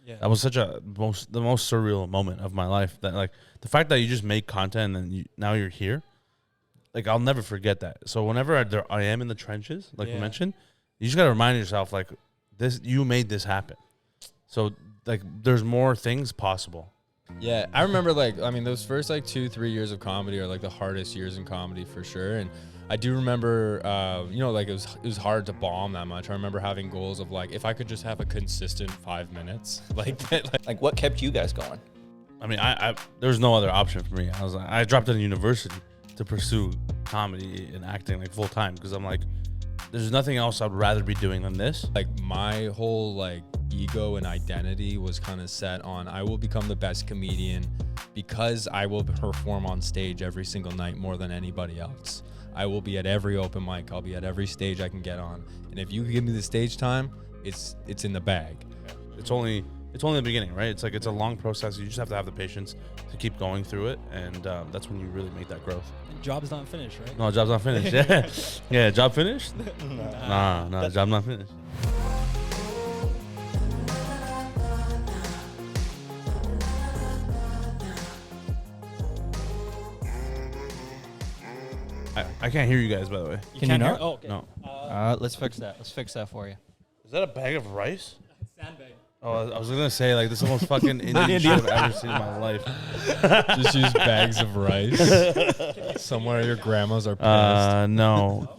Yeah. That was such the most surreal moment of my life. That like the fact that you just make content and now you're here, like I'll never forget that. So whenever I am in the trenches, like we mentioned, you just gotta remind yourself like you made this happen. So like there's more things possible. Yeah, I remember those first 2-3 years of comedy are like the hardest years in comedy for sure. And I do remember, it was hard to bomb that much. I remember having goals of like, if I could just have a consistent 5 minutes, like what kept you guys going? I mean, I there was no other option for me. I dropped out of university to pursue comedy and acting like full time because I'm like, there's nothing else I'd rather be doing than this. Like my whole ego and identity was kind of set on I will become the best comedian because I will perform on stage every single night more than anybody else. I will be at every open mic. I'll be at every stage I can get on. And if you give me the stage time, it's in the bag. It's only the beginning, right? It's a long process. You just have to have the patience to keep going through it, and that's when you really make that growth. Job's not finished, right? No, job's not finished. Yeah, yeah. Job finished? Nah. Job not finished. I can't hear you guys, by the way. Can you not? Oh, okay. No. Let's fix that. Let's fix that for you. Is that a bag of rice? Sandbag. Oh, I was gonna say this is the most fucking Indian shit I've ever seen in my life. Just use bags of rice. Somewhere your grandmas are pissed. No.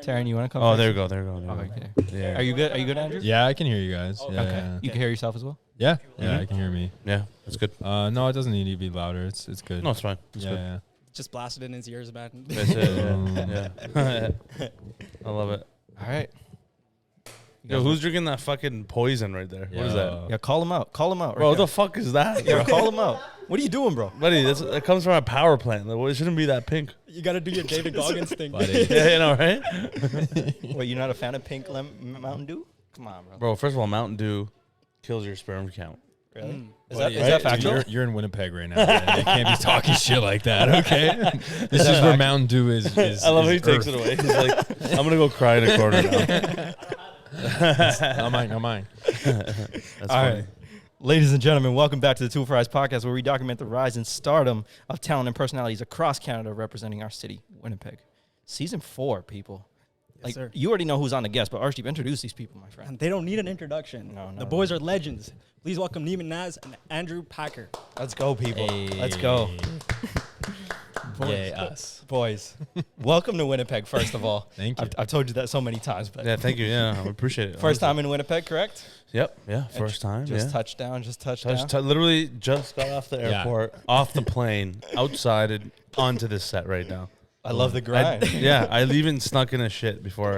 Taryn, you want to come? Oh, first? there you go. Okay. Yeah. Are you good, Andrew? Yeah, I can hear you guys. Okay. Yeah. You can hear yourself as well? Yeah, I can hear me. Yeah, that's good. No, it doesn't need to be louder. It's good. No, it's fine. It's good. Yeah. Just blasted in his ears, man. That's it. Yeah. I love it. All right. Yo, who's drinking that fucking poison right there? What is that? Yeah, call him out. Call him out. Bro, what the fuck is that? Yeah, call him out. What are you doing, bro? Buddy, that comes from a power plant. It shouldn't be that pink. You got to do your David Goggins thing. Buddy. Yeah, you know, right? Wait, you're not a fan of pink Mountain Dew? Come on, bro. Bro, first of all, Mountain Dew kills your sperm count. Really? Is Buddy, that factual? You're in Winnipeg right now. Man. You can't be talking shit like that, okay? This is where Mountain Dew is I love how he Earth. takes it away. He's like, I'm going to go cry in a corner now. Not mine. That's All funny. right. Ladies and gentlemen, welcome back to the Two Fries Podcast, where we document the rise and stardom of talent and personalities across Canada representing our city, Winnipeg. Season 4, people. Yes, sir. You already know who's on the guest, but Archdeep, introduce these people, my friend. And they don't need an introduction. No. The boys are legends. Please welcome Neema Naz and Andrew Packer. Let's go, people. Hey. Let's go. Yay, us. Boys, welcome to Winnipeg, first of all. Thank you. I've told you that so many times, but Yeah, thank you. Yeah, I appreciate it. first time in Winnipeg, correct? Yep. Yeah, first time. Just yeah. touchdown, just touchdown. Literally just got off the Yeah. airport, off the plane, outside, and onto this set right now. I love the grind. I even snuck in a shit before.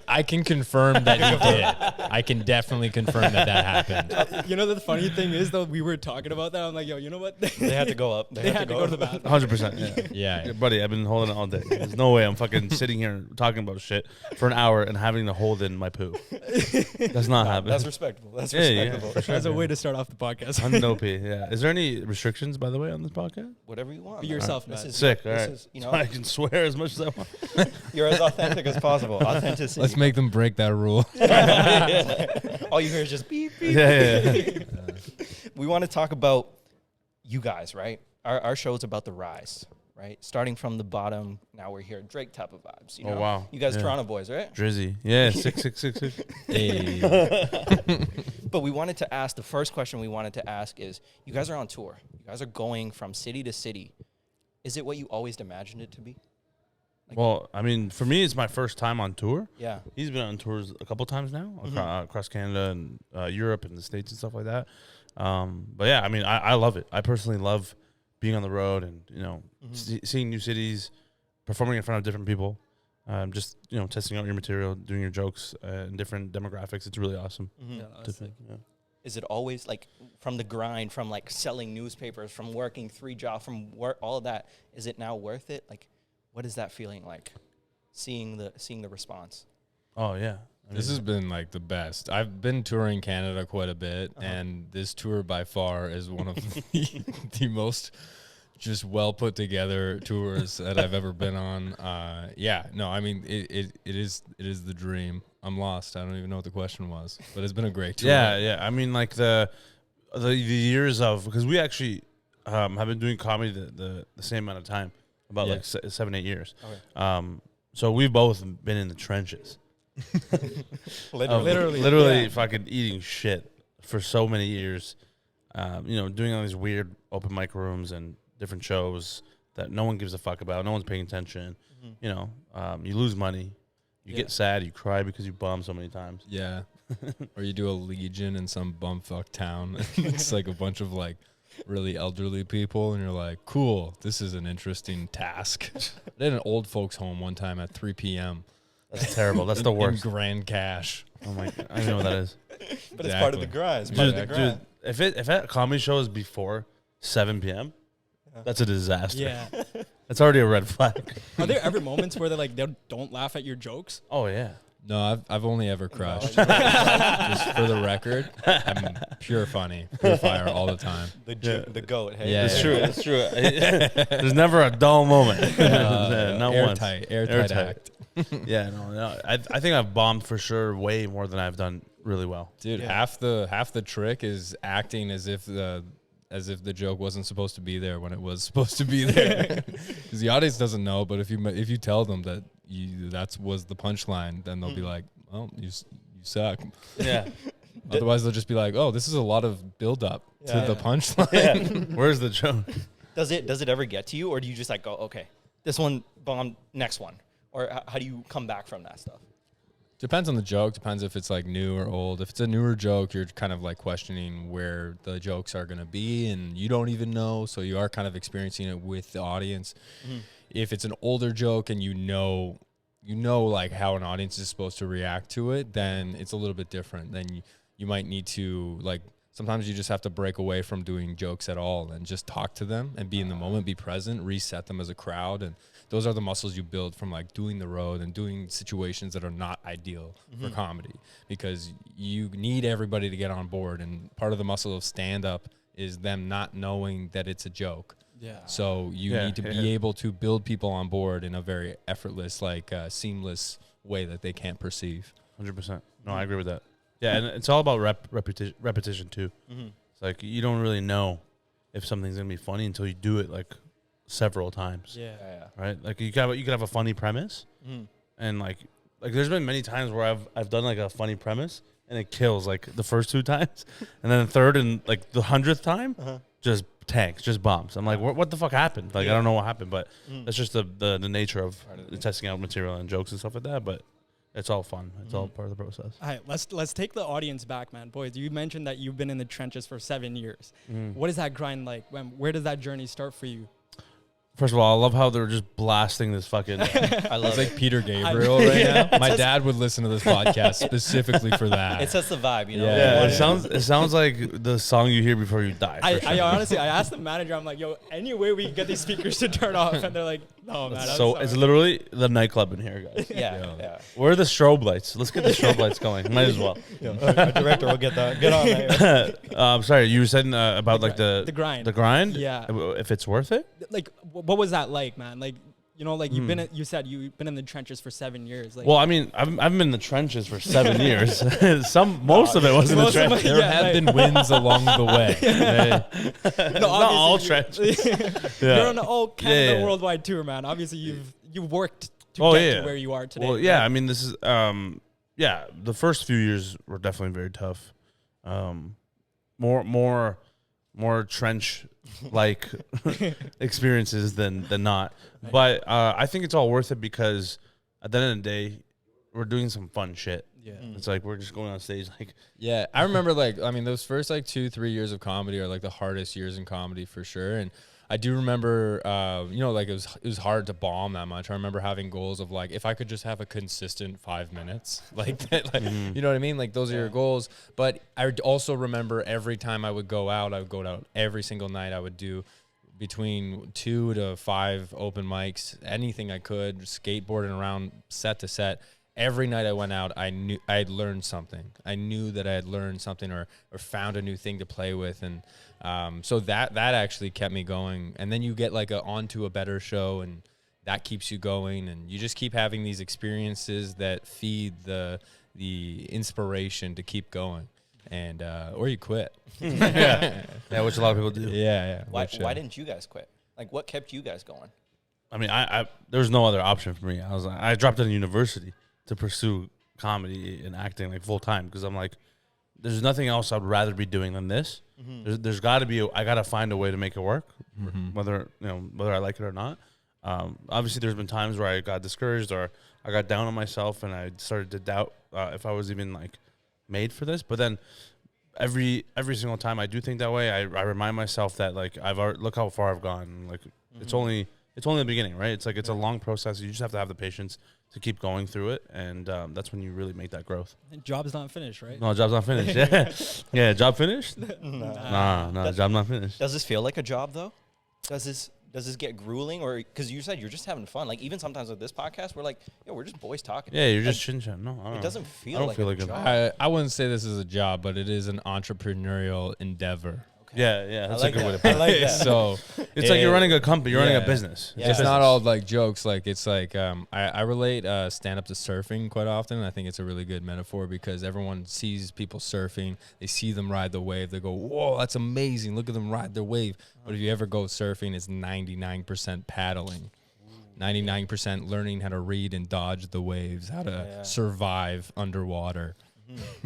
I can confirm that he did. I can definitely confirm that happened. You know, the funny thing is, though, we were talking about that. I'm like, yo, you know what? They had to go up. They had to go to the bathroom. 100%. Yeah. Yeah. Buddy, I've been holding it all day. There's no way I'm fucking sitting here talking about shit for an hour and having to hold in my poo. That's not happening. That's respectable. That's Yeah, yeah, respectable. for sure. That's a way to start off the podcast. No pee. Yeah. Is there any restrictions, by the way, on this podcast? Whatever you want. Be man. yourself, This man. is Sick. All this right. is, you So know, I can swear as much as I want. you're as authentic as possible. Authenticity. Let's make them break that rule. All you hear is just beep, beep. Yeah. We want to talk about you guys, right? Our show is about the rise, right? Starting from the bottom, now we're here. Drake type of vibes. You know? Oh, wow. You guys Yeah. Toronto boys, right? Drizzy. Yeah. 666. Hey. But we wanted to ask, the first question we wanted to ask is, you guys are on tour. You guys are going from city to city. Is it what you always imagined it to be? Well, I mean, for me, it's my first time on tour. Yeah. He's been on tours a couple times now, across Canada and Europe and the States and stuff like that. But yeah, I mean, I love it. I personally love being on the road and, you know, seeing new cities, performing in front of different people, just, you know, testing out your material, doing your jokes in different demographics. It's really awesome. Yeah, to think, yeah. Is it always like from the grind, from like selling newspapers, from working 3 jobs, from work, all of that? Is it now worth it? Like, what is that feeling like? Seeing the response. Oh yeah, This has been like the best. I've been touring Canada quite a bit, and this tour by far is one of the most just well put together tours that I've ever been on. Yeah, no, I mean it is the dream. I'm lost. I don't even know what the question was, but it's been a great tour. Yeah. I mean, like the years of, because we actually have been doing comedy the same amount of time, about like 7-8 years. Okay. So we've both been in the trenches. Literally, fucking eating shit for so many years. Doing all these weird open mic rooms and different shows that no one gives a fuck about. No one's paying attention. You lose money. You get sad. You cry because you bombed so many times. Yeah. Or you do a Legion in some bumfuck town. It's like a bunch of like really elderly people, and you're like, cool, this is an interesting task. I did an old folks home one time at 3 p.m. That's terrible. That's the worst. In Grand Cash. Oh my God. I don't know what that is. But it's part of the grind. It's part of the grind. Dude, if that comedy show is before 7 p.m., that's a disaster. Yeah. That's already a red flag. Are there ever moments where they don't laugh at your jokes? Oh yeah. No, I've only ever crushed. Just for the record, I'm pure fire all the time. The goat. Hey, Yeah, It's true. It's true. There's never a dull moment. Not once. Airtight act. Yeah, no. I think I've bombed for sure way more than I've done really well. Dude, half the trick is acting as if the joke wasn't supposed to be there when it was supposed to be there. Because the audience doesn't know, but if you tell them that that was the punchline, then they'll be like, "Well, you suck." Yeah. Otherwise, they'll just be like, "Oh, this is a lot of build up to the punchline." Yeah. Where's the joke? Does it ever get to you, or do you just like go, okay, this one bombed, next one, or how do you come back from that stuff? Depends on the joke. Depends if it's like new or old. If it's a newer joke, you're kind of like questioning where the jokes are going to be, and you don't even know. So you are kind of experiencing it with the audience. Mm-hmm. If it's an older joke and you know like how an audience is supposed to react to it, then it's a little bit different. Then you might need to, like, sometimes you just have to break away from doing jokes at all and just talk to them and be in the moment, be present, reset them as a crowd. And those are the muscles you build from like doing the road and doing situations that are not ideal for comedy, because you need everybody to get on board. And part of the muscle of stand up is them not knowing that it's a joke. Yeah. So you need to be able to build people on board in a very effortless, like seamless way that they can't perceive. 100%. No, I agree with that. Yeah, and it's all about repetition too. Mm-hmm. It's like you don't really know if something's gonna be funny until you do it like several times. Yeah. Right. Like you could have a funny premise, and like there's been many times where I've done like a funny premise and it kills like the first 2 times, and then the third and like the 100th time just tanks, just bombs. I'm like, what the fuck happened? Like I don't know what happened, but that's just the nature of testing out material and jokes and stuff like that. But it's all fun. It's all part of the process. All right, let's take the audience back, man. Boys, you mentioned that you've been in the trenches for 7 years. What is that grind like? Where does that journey start for you? First of all, I love how they're just blasting this fucking. I love It's like Peter Gabriel right now. My dad would listen to this podcast specifically for that. it sets the vibe, you know. Yeah. It sounds like the song you hear before you die. I honestly, I asked the manager, I'm like, yo, any way we can get these speakers to turn off? And they're like, no, man. So it's literally the nightclub in here, guys. Yeah. Where are the strobe lights? Let's get the strobe lights going. Might as well. Our director will get that. Get on, man. I'm sorry, you were saying about like the grind. The grind? Yeah. If it's worth it? Like, what was that like, man? Like, you know, like you said you've been in the trenches for 7 years. Like, Well, I mean, I've been in the trenches for 7 years. Most of it was in the trenches. There have been wins along the way. no, Not all trenches. You're on the all Canada worldwide tour, man. Obviously, you've worked to get to where you are today. Well, yeah, I mean, this is the first few years were definitely very tough. More trench like experiences than not. Right. But I think it's all worth it because at the end of the day, we're doing some fun shit. Yeah. It's like we're just going on stage like. Yeah, I remember those first like 2-3 years of comedy are like the hardest years in comedy for sure. And I do remember, like it was hard to bomb that much. I remember having goals of like, if I could just have a consistent 5 minutes, like that, you know what I mean? Like those are your goals. But I also remember every time I would go out every single night. I would do between 2 to 5 open mics, anything I could, skateboarding around set to set. every night I went out, I knew I had learned something. I knew that I had learned something or found a new thing to play with. And so that actually kept me going. And then you get like onto a better show, and that keeps you going. And you just keep having these experiences that feed the inspiration to keep going. And or you quit. Yeah, which a lot of people do. Yeah. Why didn't you guys quit? Like, what kept you guys going? I mean, I there was no other option for me. I dropped out of university to pursue comedy and acting like full time, because I'm like, there's nothing else I'd rather be doing than this. There's got to be I got to find a way to make it work, whether I like it or not. Obviously, there's been times where I got discouraged or I got down on myself, and I started to doubt if I was even like made for this. But then every single time I do think that way, I remind myself that like look how far I've gone. Like it's only the beginning, right? It's like it's a long process. You just have to have the patience to keep going through it, and that's when you really make that growth. And job's not finished, right? No, job's not finished. Yeah, job finished? No, job not finished. Does this feel like a job though? Does this get grueling, or because you said you're just having fun? Like even sometimes with this podcast, we're like, yo, we're just boys talking. Yeah, you're just chin chin. No, It doesn't feel I don't like feel a like job. I wouldn't say this is a job, but it is an entrepreneurial endeavor. Yeah, that's like a good way to that. put I it. like that. So It's like you're running a company, you're running a Yeah. business. Yeah. it's not all like jokes. Like it's like I relate stand up to surfing quite often. I think it's a really good metaphor because everyone sees people surfing, they see them ride the wave, they go, "Whoa, that's amazing! Look at them ride the wave." But if you ever go surfing, it's 99% paddling, 99% learning how to read and dodge the waves, how to survive underwater.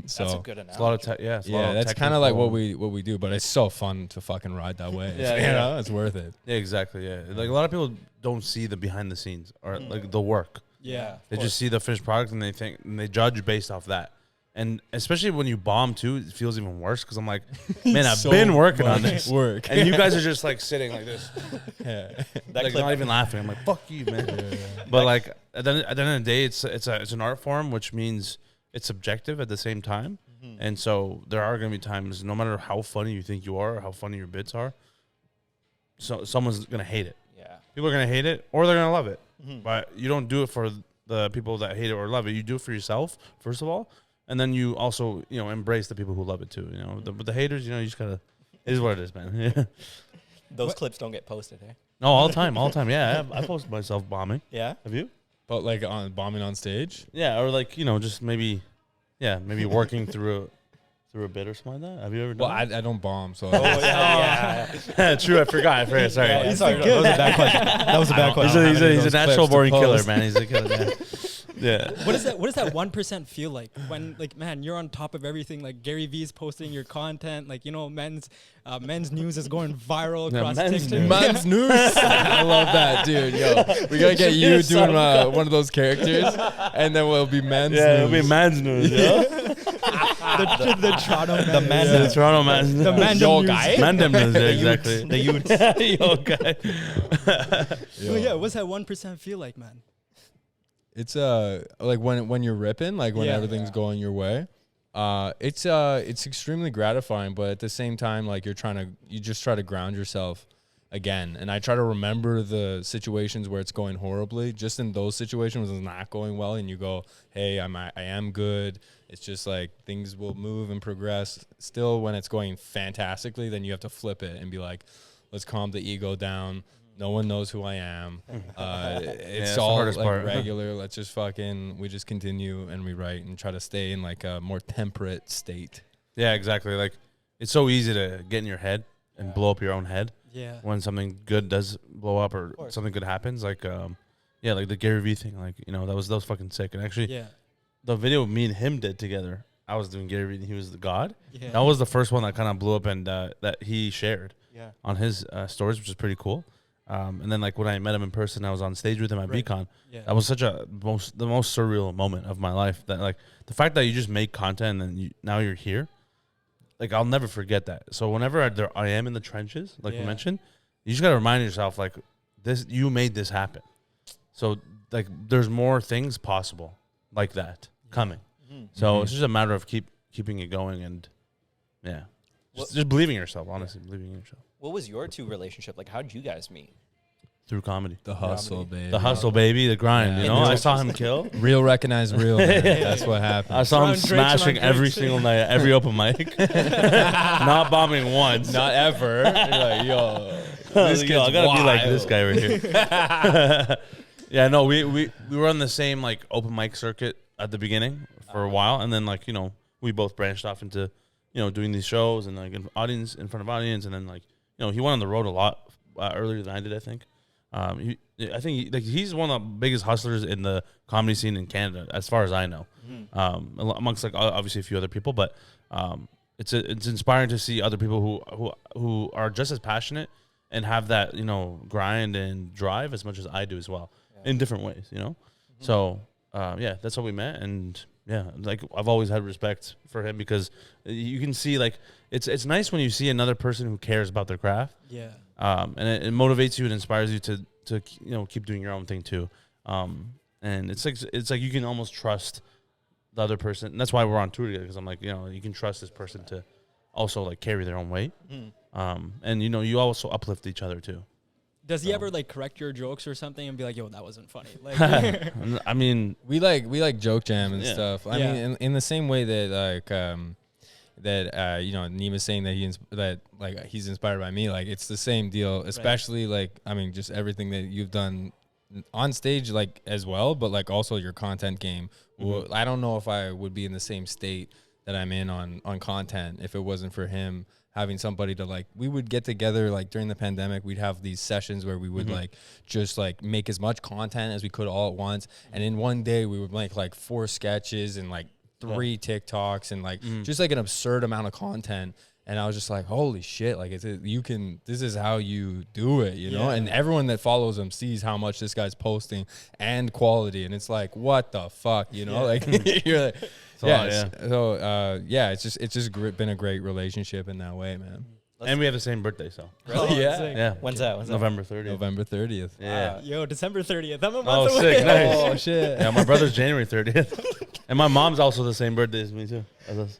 So That's a good analogy. It's a lot of that's kind of like what we do, but it's so fun to fucking ride that wave. Yeah, You yeah. know, it's worth it. Yeah, exactly. Yeah, like a lot of people don't see the behind the scenes or like the work. Yeah. They just see the finished product and they judge based off that. And especially when you bomb too, it feels even worse because I'm like, man, I've So been working on much this, work. and you guys are just like sitting like this, That like clip- not even laughing. I'm like, fuck you, man. But like at the end of the day, it's an art form, which means it's subjective at the same time. And so there are going to be times, no matter how funny you think you are or how funny your bits are, so someone's going to hate it. Yeah. People are going to hate it or they're going to love it. But you don't do it for the people that hate it or love it. You do it for yourself, first of all. And then you also, embrace the people who love it too. But the haters, you just got to, it is what it is, man. Yeah. Those clips don't get posted, eh? No, all the time. Yeah, I posted myself bombing. Yeah. Have you? But like on bombing on stage. Yeah, or like, just maybe working through a bit or something like that. Have you ever done Well, I don't bomb, so that? True, I forgot. Sorry. Yeah, sorry, that was a bad question. That was a bad question. He's a those natural clips to born killer, post. man. He's a killer. Yeah. What does that 1% feel like when like, man, you're on top of everything? Like Gary V's posting your content, like, men's news is going viral Yeah, across men's TikTok. news. Man's news. I love that, dude. Yo, we gotta get you doing one of those characters, and then we'll be men's Yeah, it'll news. be man's news. Yeah. the Toronto The men. man- The Toronto man's news. The man Yo, news. guy. Mandem news. Yeah, exactly. The youth. Yo, guy. Well, yeah, what's that 1% feel like, man? It's like when you're ripping, like when Yeah. everything's going your way. It's extremely gratifying, but at the same time, like you just try to ground yourself again. And I try to remember the situations where it's going horribly. Just in those situations when it's not going well, and you go, "Hey, I am good." It's just like things will move and progress. Still, when it's going fantastically, then you have to flip it and be like, "Let's calm the ego down. No one knows who I am. It's that's the all hardest like part. regular. Let's just we just continue and we write and try to stay in like a more temperate state." Yeah, exactly. Like, it's so easy to get in your head and blow up your own head Yeah. when something good does blow up or something good happens. Like, like the Gary Vee thing. Like, that was fucking sick. And actually, Yeah. the video me and him did together, I was doing Gary Vee and he was the god. Yeah. That was the first one that kind of blew up and that he shared Yeah. on his stories, which is pretty cool. And then like when I met him in person, I was on stage with him at Right. BCon. Yeah. That was such the most surreal moment of my life. That like the fact that you just make content and then now you're here, like I'll never forget that. So whenever I am in the trenches, like you Yeah. mentioned, you just gotta remind yourself like you made this happen. So like there's more things possible like that coming. So it's just a matter of keeping it going and just believing in yourself. Honestly, believing in yourself. What was your two relationship? Like, how did you guys meet? through comedy. The hustle, baby. The hustle, baby, the grind. Yeah. You know, I saw him kill. Real recognize real, man. That's what happened. I saw him Around Drake's, smashing around every Drake's. single night, every open mic, not bombing once. Not ever. You're like, yo, this Yo, I kid's gotta be like wild. this guy right here. Yeah, no, we were on the same like open mic circuit at the beginning for a while, and then like we both branched off into doing these shows and like in front of audience, and then like he went on the road a lot earlier than I did. I think. He's one of the biggest hustlers in the comedy scene in Canada, as far as I know, amongst like obviously a few other people. But it's inspiring to see other people who are just as passionate and have that grind and drive as much as I do as well, in different ways. So yeah, that's how we met, and yeah, like I've always had respect for him because you can see like it's nice when you see another person who cares about their craft. Yeah. And it motivates you and inspires you to keep doing your own thing too. And it's like you can almost trust the other person. And that's why we're on tour together, because I'm like, you can trust this person to also like carry their own weight. And you also uplift each other too. Does he ever like correct your jokes or something and be like, "Yo, that wasn't funny"? Like, I mean, we like joke jam and Yeah. stuff. I Yeah. mean, in the same way that Neema's saying that he's inspired by me. Like it's the same deal, especially like I mean, just everything that you've done on stage, like as well, but like also your content game. Well, I don't know if I would be in the same state that I'm in on content if it wasn't for him having somebody to like. We would get together like during the pandemic. We'd have these sessions where we would like just like make as much content as we could all at once, and in one day we would make like 4 sketches and like 3 TikToks and like just like an absurd amount of content. And I was just like, holy shit, like this is how you do it, know? And everyone that follows him sees how much this guy's posting and quality. And it's like, what the fuck, like you're like, it's just been a great relationship in that way, man. and we have the same birthday, so really? Yeah. Sick. yeah. When's that? November 30th. November 30th. Yeah. Yo, December 30th. I'm a month Oh, away. sick, nice. Oh shit. Yeah, my brother's January 30th, and my mom's also the same birthday as me too.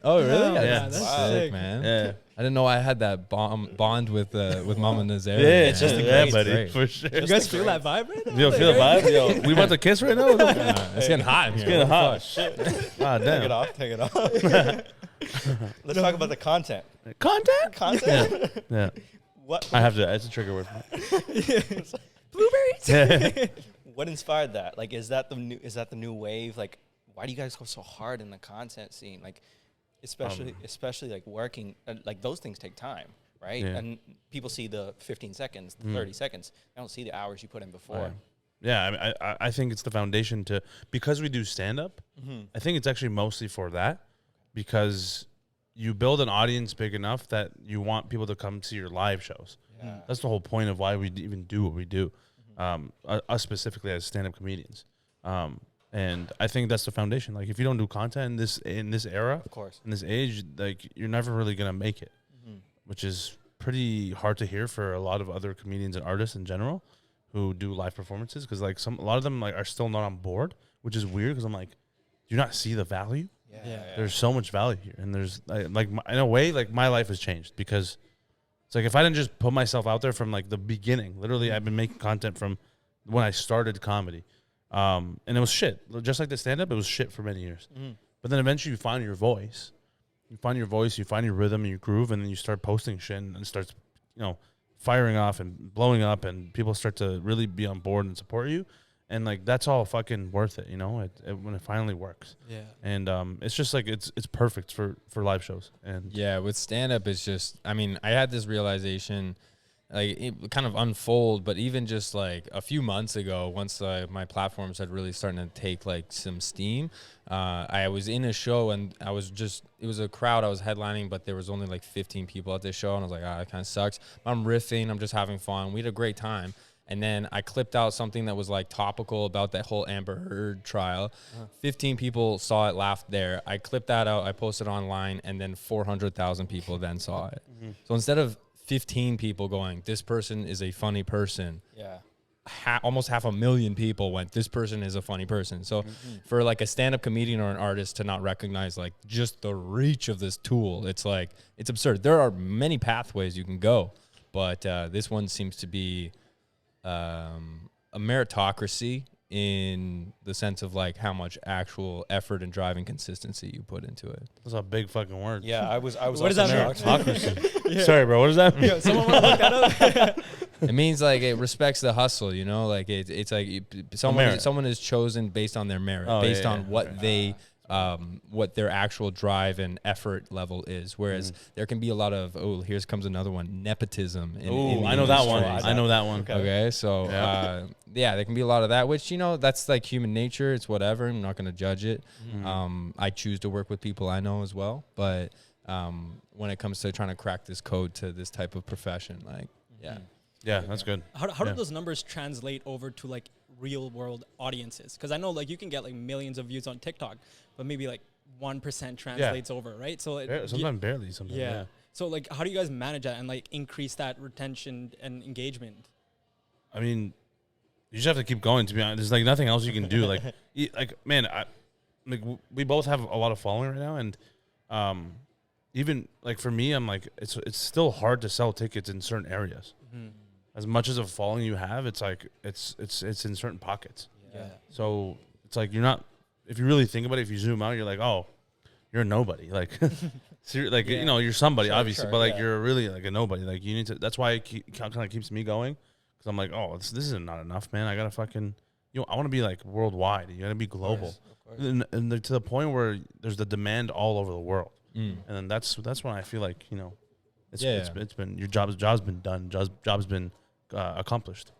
Oh really? Yeah, That's that's sick, sick. man. Yeah. I didn't know I had that bond with Mama Nazar. Yeah, man. it's just a yeah, great- buddy, great. for sure. You guys feel that vibe right now? You Like, feel the right? vibe? Yo, we about to kiss right now? It's getting hot in here. It's getting What the hot. fuck? Shit. Ah, Take damn. it off. Take it off. Let's talk about the content. Content? Content. Yeah. What? I have to. It's a trigger word. Blueberries. Yeah. What inspired that? Like, is that the new wave? Like, why do you guys go so hard in the content scene? Like, especially like working, like those things take time, right? Yeah. And people see the 15 seconds, the 30 seconds. They don't see the hours you put in before. Yeah, I mean, I think it's the foundation because we do stand up. I think it's actually mostly for that, because you build an audience big enough that you want people to come see your live shows. Yeah. That's the whole point of why we even do what we do, us specifically as stand-up comedians. And I think that's the foundation. Like, if you don't do content in this era, Of course. in this age, like, you're never really gonna make it, which is pretty hard to hear for a lot of other comedians and artists in general who do live performances, because like a lot of them like are still not on board, which is weird, because I'm like, do you not see the value? Yeah. There's so much value here, and there's like in a way, like my life has changed, because it's like if I didn't just put myself out there from like the beginning, literally I've been making content from when I started comedy, and it was shit, just like the stand-up, it was shit for many years. But then eventually you find your voice, you find your rhythm and your groove, and then you start posting shit, and it starts firing off and blowing up, and people start to really be on board and support you. And like, that's all fucking worth it, when it finally works. Yeah. And it's just like it's perfect for live shows. And Yeah, with stand-up, it's just, I mean, I had this realization, like, it kind of unfold, but even just, like, a few months ago, once my platforms had really starting to take, like, some steam, I was in a show, and it was a crowd I was headlining, but there was only, like, 15 people at this show, and I was like, it kind of sucks. I'm riffing, I'm just having fun. We had a great time. And then I clipped out something that was like topical about that whole Amber Heard trial. 15 people saw it, laughed there. I clipped that out. I posted online, and then 400,000 people then saw it. So instead of 15 people going, this person is a funny person, Yeah. almost 500,000 people went, this person is a funny person. So for like a stand-up comedian or an artist to not recognize like just the reach of this tool, it's like, it's absurd. There are many pathways you can go, but this one seems to be a meritocracy in the sense of like how much actual effort and drive and consistency you put into it. That's a big fucking word. Yeah, I was. What does that mean? Meritocracy. Sorry, bro. What does that mean? Yeah, someone want to look that up? It means like it respects the hustle, you know, like it's like someone is chosen based on their merit, based on what they what their actual drive and effort level is. Whereas there can be a lot of, here comes another one, nepotism. In I know that one. I know that one. Okay, so there can be a lot of that, which, you know, that's like human nature. It's whatever. I'm not going to judge it. I choose to work with people I know as well. But when it comes to trying to crack this code to this type of profession, like, Yeah, that's good. How do those numbers translate over to like real world audiences? Because I know like you can get like millions of views on TikTok, but maybe like 1% translates over, right? So sometimes barely. Sometimes. Yeah. So like, how do you guys manage that and like increase that retention and engagement? I mean, you just have to keep going. To be honest, there's like nothing else you can do. Like, man, we both have a lot of following right now, and even like for me, I'm like it's still hard to sell tickets in certain areas. As much as a following you have, it's like it's in certain pockets. Yeah. So it's like you're not. If you really think about it, if you zoom out, you're like, oh, you're a nobody. Like, so you're like you know, you're somebody obviously, but like you're really like a nobody. Like you need to. That's why it kind of keeps me going, because I'm like, oh, this is not enough, man. I gotta fucking, I want to be like worldwide. You gotta be global, Of course. and to the point where there's the demand all over the world, and then that's when I feel like it's been your job's been done. Job's been accomplished.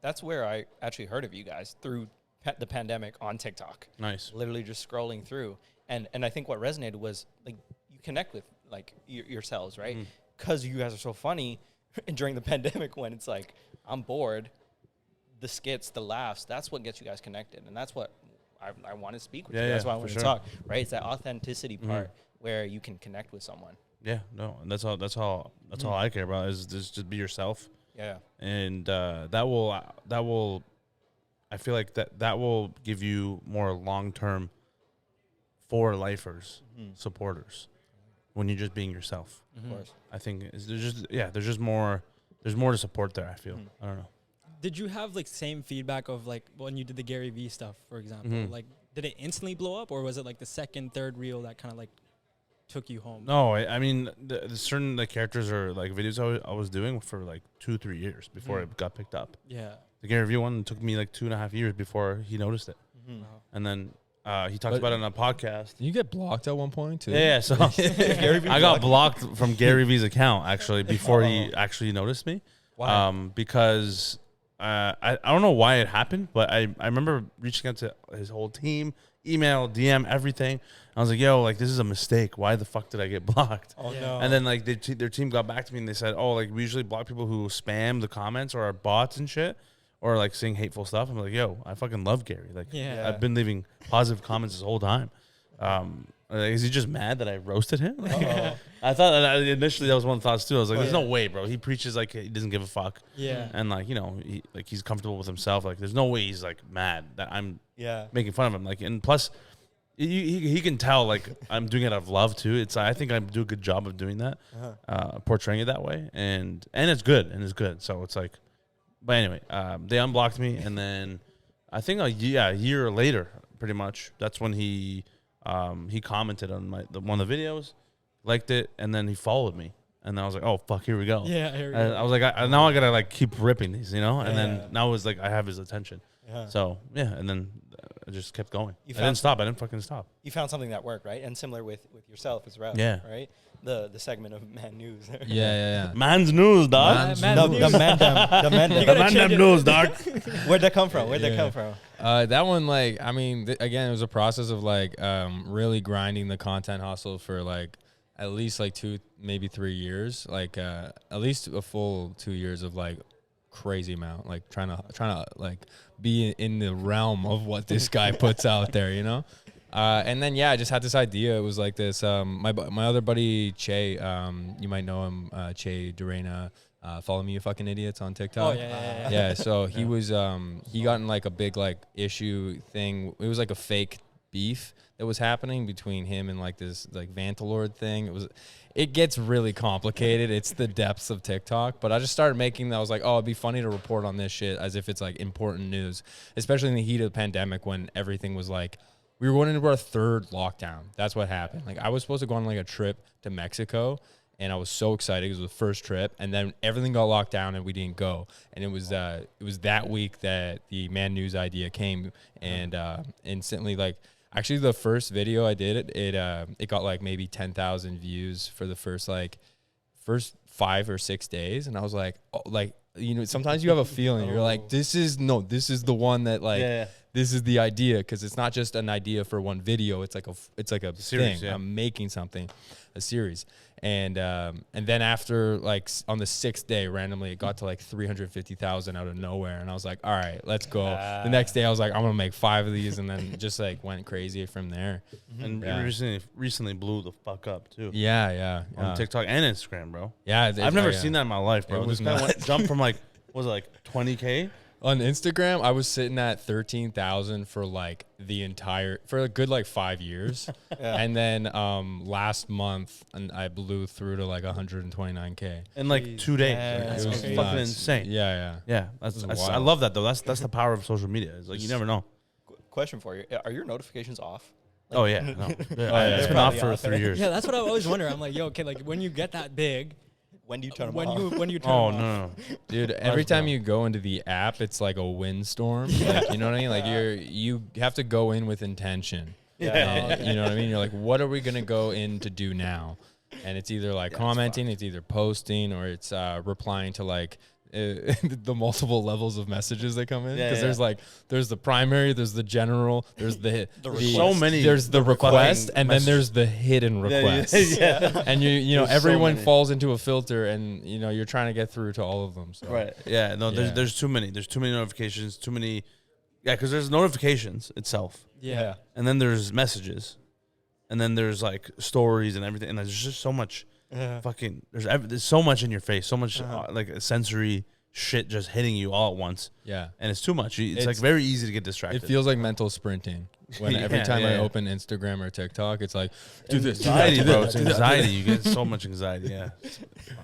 That's where I actually heard of you guys, through the pandemic on TikTok. Nice. Literally just scrolling through. And I think what resonated was like you connect with like yourselves, right? Because you guys are so funny. And during the pandemic, when it's like, I'm bored, the skits, the laughs, that's what gets you guys connected. And that's what I want to speak with you. That's why I want to talk, right? It's that authenticity part where you can connect with someone. Yeah, no, and that's all I care about is just be yourself. Yeah. And that will I feel like that will give you more long-term for lifers, supporters, when you're just being yourself. Of course. I think there's more to support there, I feel. I don't know. Did you have like same feedback of like when you did the Gary Vee stuff, for example? Like, did it instantly blow up, or was it like the second, third reel that kind of like took you home? No, I mean the certain characters or like videos I was doing for like 2-3 years before it got picked up. Yeah. The Gary Vee one took me like 2.5 years before he noticed it, and then he talked about it on a podcast. Did you get blocked at one point too? Yeah, so I got blocked from Gary Vee's account actually before he actually noticed me. Why? Because I don't know why it happened, but I remember reaching out to his whole team, email, DM, everything. I was like, yo, like, this is a mistake. Why the fuck did I get blocked? Oh, no. And then, like, their team got back to me and they said, oh, like, we usually block people who spam the comments or are bots and shit or, like, saying hateful stuff. I'm like, yo, I fucking love Gary. Like, I've been leaving positive comments this whole time. Is he just mad that I roasted him? I thought initially that was one of the thoughts, too. I was like, there's no way, bro. He preaches like he doesn't give a fuck. Yeah. And, like, he's comfortable with himself. Like, there's no way he's, like, mad that I'm making fun of him. Like, and plus, he can tell, like, I'm doing it out of love, too. I think I do a good job of doing that, portraying it that way. And it's good. So it's like, but anyway, they unblocked me. And then I think a year later, pretty much, that's when he commented on one of the videos, liked it, and then he followed me. And then I was like, oh, fuck, here we go. Yeah, here we go. I was like, now I got to, like, keep ripping these, And then now it's like I have his attention. Yeah. So, and then I just kept going. I didn't stop. I didn't fucking stop. You found something that worked, right? And similar with yourself as well. Yeah. Right? The segment of Man News. Yeah. Man's news, dog. The Mandem news, dog. Where'd that come from? That one, like, I mean, again, it was a process of, like, really grinding the content hustle for, like, at least, like, 2, maybe 3 years. Like, at least a full 2 years of, like, crazy amount. Like, trying to, like, be in the realm of what this guy puts out there, And then, I just had this idea. It was like this, my other buddy, Che, you might know him, Che Durena, Follow Me You Fucking Idiots on TikTok. Oh, yeah. Yeah, so he was, he got in like a big like issue thing. It was like a fake beef that was happening between him and like this like Vantalord thing. It gets really complicated. It's the depths of TikTok. But I just started making that. I was like, oh, it'd be funny to report on this shit as if it's like important news, especially in the heat of the pandemic when everything was like, we were going into our 3rd lockdown. That's what happened. Like I was supposed to go on like a trip to Mexico, and I was so excited. It was the first trip, and then everything got locked down, and we didn't go. And it was that week that the Man News idea came, and instantly, like, actually the first video I did, it got like maybe 10,000 views for the first 5 or 6 days, and I was like, oh, like, you know, sometimes you have a feeling. You're like, this is the one that like. This is the idea, because it's not just an idea for one video. It's like a series, thing. Yeah. I'm making something, a series, and then after like on the 6th day, randomly it got to like 350,000 out of nowhere, and I was like, all right, let's go. The next day I was like, I'm gonna make 5 of these, and then just like went crazy from there. And recently blew the fuck up too. Yeah. On TikTok and Instagram, bro. Yeah, I've never seen that in my life, bro. It was this guy jumped from like, what was it, like 20K? On Instagram, I was sitting at 13,000 for a good like 5 years. And then last month, and I blew through to like 129K. In like 2 days. That's It was crazy. fucking insane. Yeah. I love that though. That's the power of social media. It's like you never know. Question for you: are your notifications off? Oh yeah, no. yeah. It's been off for 3 years. Yeah, that's what I always wonder. I'm like, yo, okay, like when you get that big, When do you turn them when off? you turn Oh them off. no. Dude, every time you go into the app, it's like a windstorm. Like, you know what I mean? Like you have to go in with intention. And, you know what I mean? You're like, what are we gonna go in to do now? And it's either like commenting, it's either posting, or it's replying to like the multiple levels of messages that come in. Because there's the primary, there's the general, there's the so many. There's the request, and then there's the hidden request. And you know, There's everyone so many. falls into a filter, and you know, you're trying to get through to all of them. So. Right. Yeah. No. There's too many. There's too many notifications. Too many. Yeah, because there's notifications itself, Yeah. and then there's messages, and then there's like stories and everything, and there's just so much. Fucking. There's so much in your face. So much like sensory shit just hitting you all at once. Yeah. And it's too much. It's like very easy to get distracted. It feels like mental sprinting. When every time I open Instagram or TikTok, it's like, do this, anxiety, bro. It's anxiety. You get so much anxiety. Yeah.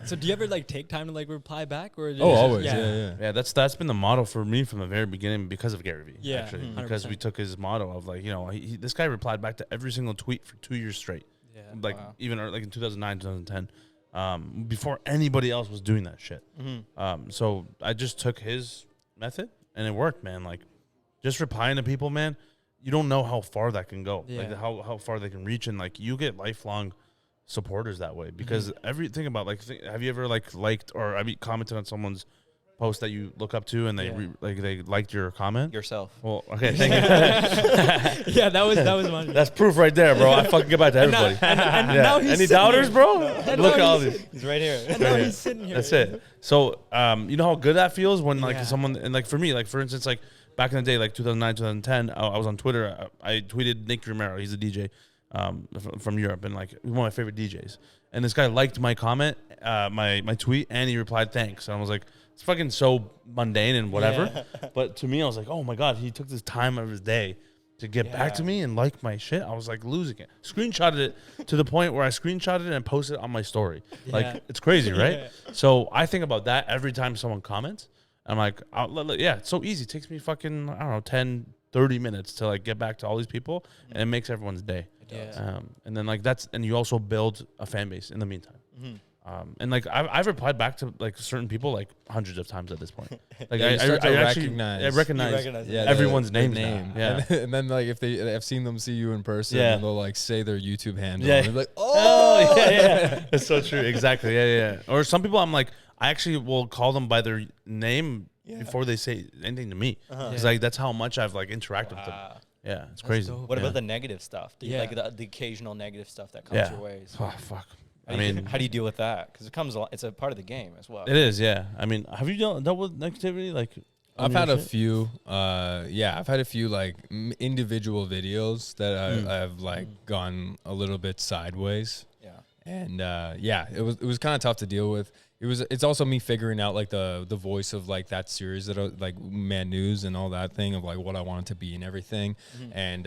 So do you ever like take time to like reply back, or? Always. Yeah. Yeah, that's been the motto for me from the very beginning because of Gary Vee. Yeah, Actually, 100%. because we took his motto of like, you know, this guy replied back to every single tweet for 2 years straight. Yeah. Like even like in 2009, 2010. Before anybody else was doing that shit. So I just took his method and it worked, man. Like just replying to people, man, you don't know how far that can go. Yeah. Like how far they can reach, and like you get lifelong supporters that way because everything about like, have you ever like liked or commented on someone's post that you look up to and they they liked your comment? Yourself. Well, okay, thank you. Yeah, that was mine. That's proof right there, bro. I fucking get back to everybody. And now he's Any sitting doubters, here. bro? And Look at now all he's- these. He's right here. And now he's sitting here. That's it. So, you know how good that feels when like Yeah. someone, and like for me, like for instance, like back in the day, like 2009, 2010, I was on Twitter. I tweeted Nick Romero. He's a DJ from Europe, and like he's one of my favorite DJs. And this guy liked my comment, my tweet, and he replied thanks. And I was like, it's fucking so mundane and whatever. Yeah. But to me, I was like, oh my god, he took this time of his day to get back to me and like my shit. I was like losing it. Screenshotted it to the point where I screenshotted it and posted it on my story. Yeah. Like it's crazy, right? Yeah. So I think about that every time someone comments. I'm like, yeah, it's so easy. It takes me fucking, I don't know, 10, 30 minutes to like get back to all these people, and it makes everyone's day. Yeah. And then like and you also build a fan base in the meantime. And like I've replied back to like certain people like hundreds of times at this point. Like Yeah, you start to actually recognize. recognize recognize everyone's their names name. now. Yeah. And then like if I've seen them see you in person, Yeah. and they'll like say their YouTube handle. Yeah. And they're like, Oh yeah. That's so true. Exactly. Yeah. Or some people I'm like, I actually will call them by their name before they say anything to me. Because like that's how much I've like interacted with them. Yeah, it's crazy. dope. What Yeah. about the negative stuff? Do you Yeah. like the occasional negative stuff that comes your way? Oh fuck. How I do you- mean, how do you deal with that? Because it's a part of the game as well. it is. Yeah. I mean, have you dealt with negativity? Like, I've on had your a shit? few. I've had a few like individual videos that I've like gone a little bit sideways. Yeah. And yeah, it was kind of tough to deal with. It's also me figuring out like the voice of like that series that like Mad News and all that thing of like what I wanted to be and everything. And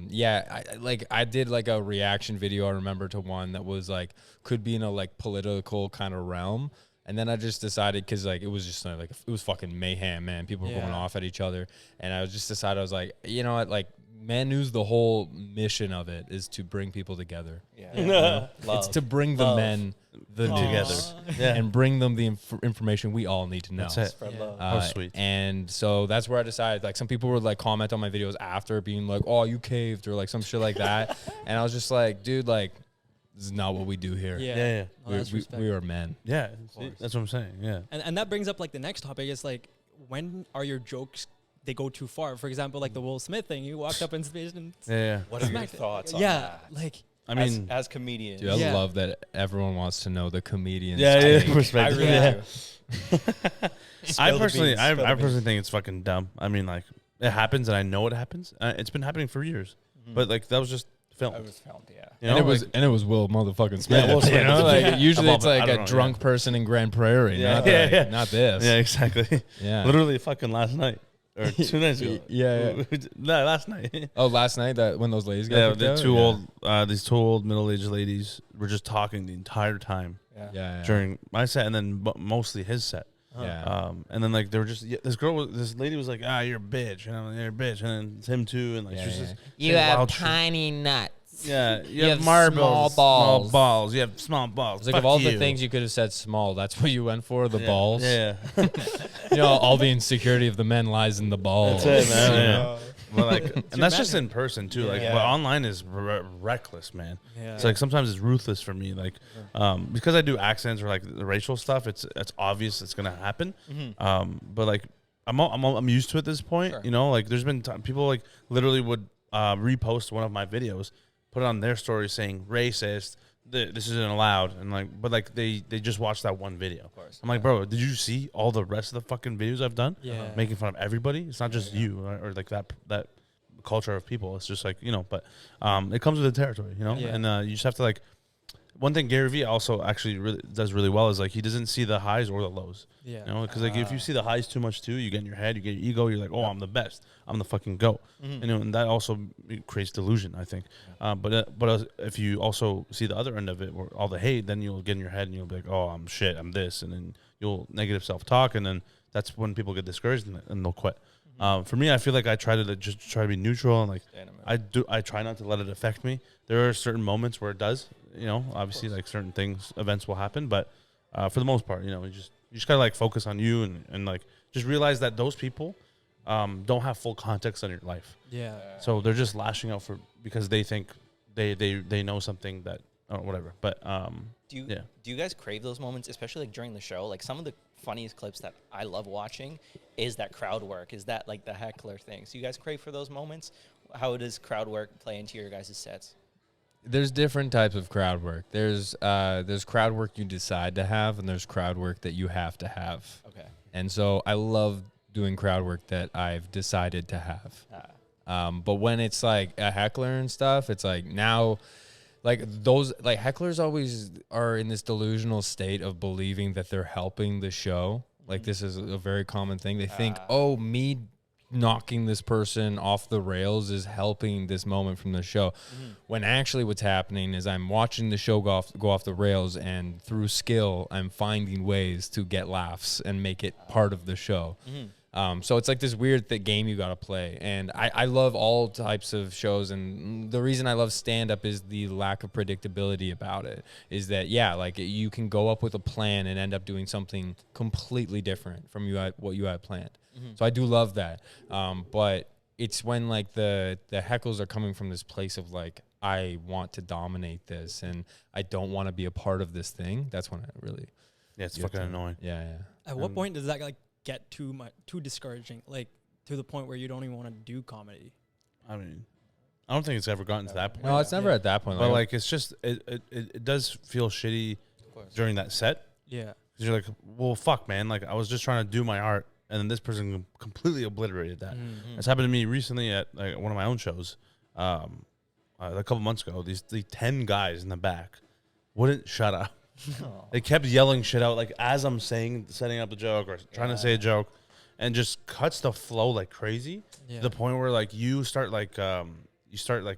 yeah, I did like a reaction video, I remember, to one that was like could be in a like political kind of realm. And then I just decided, because like it was just like it was fucking mayhem, man. People were going off at each other, and I just decided, I was like, you know what, like Man News, the whole mission of it is to bring people together. Yeah. You know? It's to bring the men together and bring them the information we all need to know. That's it. Spread love. How sweet. And so that's where I decided, like, some people would like comment on my videos after being like, oh, you caved, or like some shit like that. And I was just like, dude, like, this is not what we do here. Yeah. No, We are men. Yeah, that's what I'm saying. Yeah. And that brings up like the next topic is like, when are your jokes, they go too far? For example, like the Will Smith thing, you walked up in space and Yeah. What are your smacked it. thoughts on Yeah, that? like I mean, as comedians. Dude, I Yeah. love that everyone wants to know the comedian's yeah, take. I perspective. really Yeah. do. I Spill the personally, beans, I spill the personally beans. think it's fucking dumb. I mean, like, it happens, and I know it happens. It's been happening for years, but like that was just filmed. I was filmed, yeah. You And know, it was Will motherfucking Smith. Will Smith. You know, like Yeah. usually Above it's it. like I don't a know, drunk person in Grand Prairie, Yeah. not Yeah, like, yeah. not this. yeah, exactly. Yeah. Literally, fucking last night or 2 nights ago. Yeah. No, last night. Oh, last night that when those ladies got Yeah, picked the out? two Yeah. old, these two old middle-aged ladies were just talking the entire time Yeah. during my set, and then mostly his set. Yeah. And then like they were just this lady was like, you're a bitch, you're a bitch, and then it's him too, and like she was just You saying have wild shit. tiny nuts. Yeah, you have have marbles, small balls. small balls. You have small balls. It's like Fuck of all you. the things you could have said small, that's what you went for, the Yeah, balls. Yeah, You know, all the insecurity of the men lies in the balls. that's it, man. You Yeah. know? Well, like, and that's man just in person too. Like, Yeah. but online is reckless, man. yeah. It's like sometimes it's ruthless for me. Like, because I do accents or like the racial stuff, it's obvious it's gonna happen. But like, I'm used to it at this point. Sure. You know, like there's been people like literally would repost one of my videos, put it on their story saying racist. This isn't allowed, and like, but like they just watched that one video. Of course. I'm like, bro, did you see all the rest of the fucking videos I've done? Yeah. Making fun of everybody. It's not just you or like that culture of people. It's just like, you know, but it comes with the territory, you know, Yeah. and you just have to like. One thing Gary Vee also actually does really well is like he doesn't see the highs or the lows. Yeah. You know, because like if you see the highs too much too, you get in your head, you get your ego, you're like, oh, I'm the best, I'm the fucking goat. You know, and that also creates delusion, I think. But if you also see the other end of it, or all the hate, then you'll get in your head and you'll be like, oh, I'm shit, I'm this, and then you'll negative self talk, and then that's when people get discouraged and they'll quit. For me, I feel like I try to be neutral, and like I try not to let it affect me. There are certain moments where it does, you know, obviously like certain events will happen, but for the most part, you know, you just gotta like focus on you and like just realize that those people don't have full context on your life. Yeah. So they're just lashing out because they think they know something that or whatever. But Do you yeah. do you guys crave those moments, especially like during the show? Like some of the funniest clips that I love watching is that crowd work, is that like the heckler thing. So you guys crave for those moments? How does crowd work play into your guys' sets? There's different types of crowd work. There's crowd work you decide to have, and there's crowd work that you have to have. Okay. And so I love doing crowd work that I've decided to have. But when it's like a heckler and stuff, it's like now, like those like hecklers always are in this delusional state of believing that they're helping the show. Like this is a very common thing. They think, oh, me knocking this person off the rails is helping this moment from the show. When actually what's happening is I'm watching the show go off the rails, and through skill, I'm finding ways to get laughs and make it part of the show. So it's like this weird game you got to play. And I love all types of shows. And the reason I love stand-up is the lack of predictability about it. Is that, yeah, like you can go up with a plan and end up doing something completely different from what you had planned. So I do love that. But it's when like the heckles are coming from this place of like, I want to dominate this and I don't want to be a part of this thing. That's when I really... Yeah, it's fucking annoying. Yeah. At what point does that like get too discouraging, like to the point where you don't even want to do comedy? I mean, I don't think it's ever gotten to that point. No, it's never at that point. But like, it's just it does feel shitty during that set. Yeah. 'Cause you're like, well, fuck, man. Like, I was just trying to do my art, and then this person completely obliterated that. It's happened to me recently at like one of my own shows. A couple months ago, these 10 guys in the back wouldn't shut up. They kept yelling shit out like as I'm setting up the joke or trying to say a joke, and just cuts the flow like crazy to the point where like you start like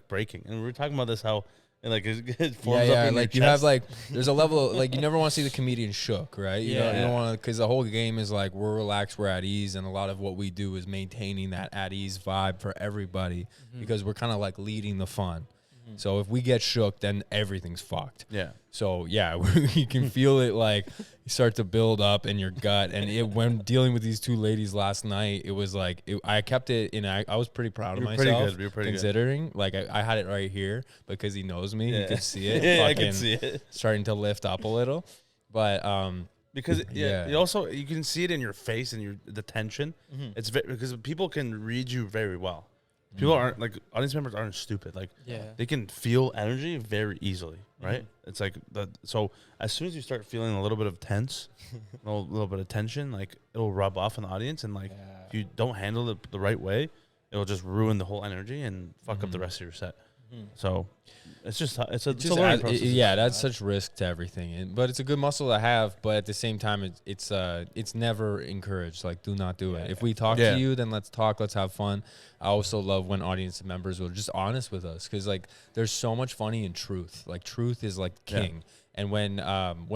breaking. And we were talking about this how it forms up in like your you chest. have like there's a level of, like you never want to see the comedian shook, right? You don't want to, because the whole game is like we're relaxed, we're at ease, and a lot of what we do is maintaining that at ease vibe for everybody because we're kind of like leading the fun. So if we get shook, then everything's fucked. Yeah. So yeah, you can feel it like you start to build up in your gut. And when dealing with these two ladies last night, it was like I kept it in. I was pretty proud of myself. You're pretty considering. Like I had it right here because he knows me. You could see it. Yeah, I can see it. Starting to lift up a little, but because you can see it in your face and the tension. It's because people can read you very well. People aren't like audience members aren't stupid. Like they can feel energy very easily, right? It's like so as soon as you start feeling a little bit of tense, a little bit of tension, like it'll rub off on the audience, and like if you don't handle it the right way, it'll just ruin the whole energy and fuck up the rest of your set. So it's just it's a learning process. That's such risk to everything, but it's a good muscle to have. But at the same time, it's never encouraged. Like, do not do it. If we talk to you, then let's talk. Let's have fun. I also love when audience members are just honest with us, because like there's so much funny in truth. Like truth is like king. And when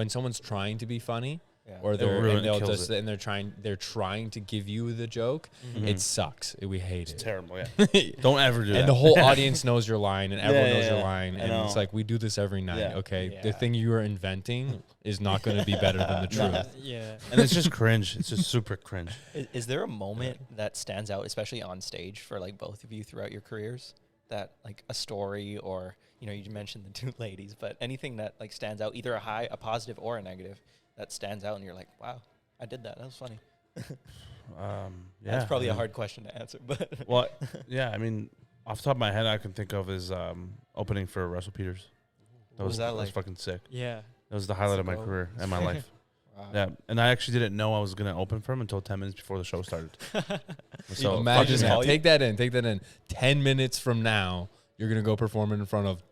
someone's trying to be funny. Or they're trying to give you the joke. It sucks. We hate it. It's terrible. Yeah. Don't ever do that. And the whole audience knows your line, and everyone knows your line, and it's like we do this every night. Yeah. Okay, the thing you are inventing is not going to be better than the truth. And it's just cringe. It's just super cringe. Is there a moment that stands out, especially on stage, for like both of you throughout your careers, that like a story, or you mentioned the two ladies, but anything that like stands out, either a positive or a negative, that stands out and you're like, wow, I did that. That was funny. That's probably a hard question to answer, but I mean, off the top of my head, I can think of is opening for Russell Peters. That was fucking sick. Yeah. That was the highlight of my career and my life. Wow. Yeah, and I actually didn't know I was gonna open for him until 10 minutes before the show started. So imagine that. Take that in. 10 minutes from now, you're gonna go perform in front of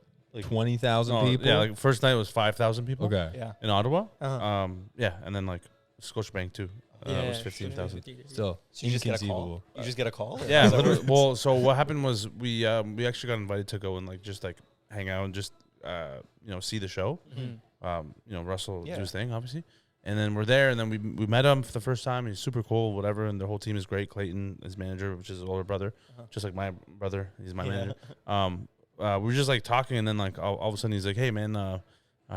20,000 people. Yeah, like first night was 5,000 people. Okay. Yeah. In Ottawa. And then like Scotiabank too. It was 15,000. Still, so you just get a call. You just get a call. Yeah. Well, so what happened was we actually got invited to go and like just like hang out and just see the show. Russell do his thing, obviously. And then we're there, and then we met him for the first time. He's super cool, whatever, and the whole team is great. Clayton, his manager, which is his older brother, just like my brother. He's my manager. We were just like talking, and then like all of a sudden he's like, "Hey man, how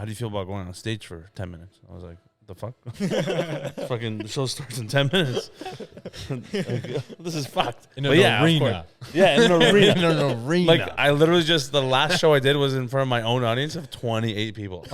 do you feel about going on stage for 10 minutes?" I was like, "The fuck? Fucking the show starts in 10 minutes. This is fucked." In an arena. Yeah, in an arena. In an arena. Like I literally the last show I did was in front of my own audience of 28 people.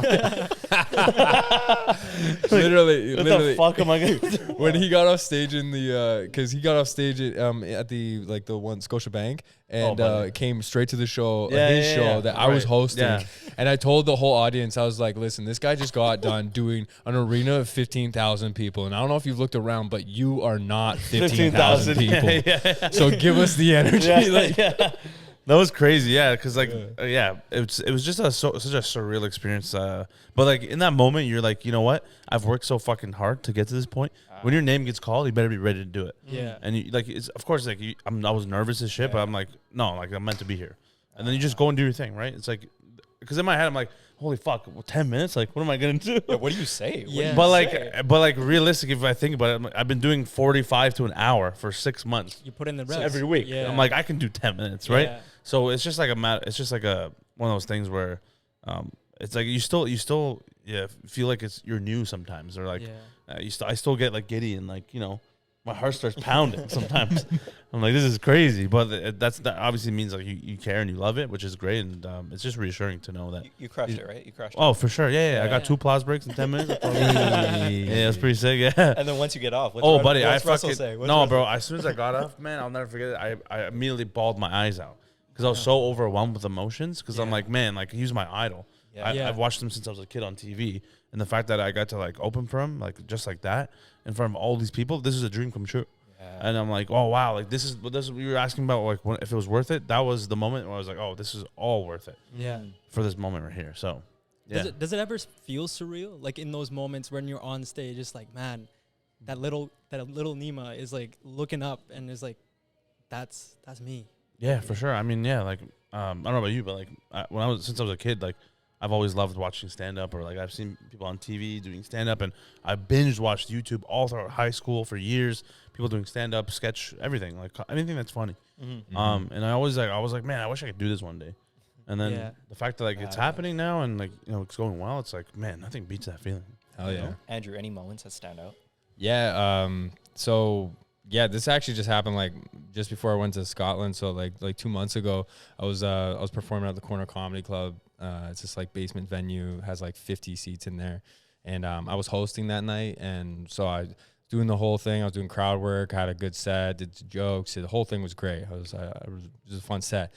literally. What the fuck am I gonna do? When he got off stage because he got off stage at the one Scotiabank and came straight to the show, show that I was hosting, and I told the whole audience, I was like, "Listen, this guy just got done doing an arena of 15,000 people, and I don't know if you've looked around, but you are not 15,000 people. So give us the energy." That was crazy, because it was just such a surreal experience. But like in that moment, you're like, you know what? I've worked so fucking hard to get to this point. When your name gets called, you better be ready to do it. Yeah, and you, like it's of course like I was nervous as shit, but I'm like, no, like I'm meant to be here. And then you just go and do your thing, right? It's like because in my head I'm like, holy fuck, 10 minutes? Like, what am I gonna do? Yeah, what do you say? But like realistic, if I think about it, I've been doing 45 to an hour for 6 months. You put in the reps every week. Yeah. I'm like, I can do 10 minutes, right? Yeah. So it's just like one of those things where, it's like you still feel like you're new sometimes, or like I still get like giddy and like my heart starts pounding sometimes. I'm like, this is crazy, but that obviously means like you care and you love it, which is great, and it's just reassuring to know that you crushed it, right? You crushed it. Oh, for sure, yeah. I got 2 applause breaks in 10 minutes. Yeah, it's pretty sick. Yeah. And then once you get off, what's Russell say? Bro. As soon as I got off, man, I'll never forget it. I immediately bawled my eyes out because I was so overwhelmed with emotions. Because I'm like, man, like he's my idol. I've watched him since I was a kid on TV, and the fact that I got to like open for him, like just like that, in front of all these people, this is a dream come true. And I'm like, oh wow, like this is what you were asking about, like if it was worth it. That was the moment where I was like, oh, this is all worth it. Yeah. For this moment right here. So, Yeah. Does it ever feel surreal? Like in those moments when you're on stage, it's like, man, that little Neema is like looking up and is like, that's me. Yeah, for sure. I mean, yeah, like I don't know about you, but like since I was a kid, like I've always loved watching stand up, or like I've seen people on TV doing stand up, and I binge watched YouTube all throughout high school for years. People doing stand up, sketch, everything, like anything that's funny. And I was like, man, I wish I could do this one day. And then the fact that like it's happening now, and like it's going well, it's like, man, nothing beats that feeling. Hell yeah. Andrew, any moments that stand out? Yeah. So yeah, this actually just happened like just before I went to Scotland. So like 2 months ago, I was performing at the Corner Comedy Club. It's this like basement venue, has like 50 seats in there, and I was hosting that night, and so I doing the whole thing. I was doing crowd work, had a good set, did jokes. The whole thing was great. It was a fun set.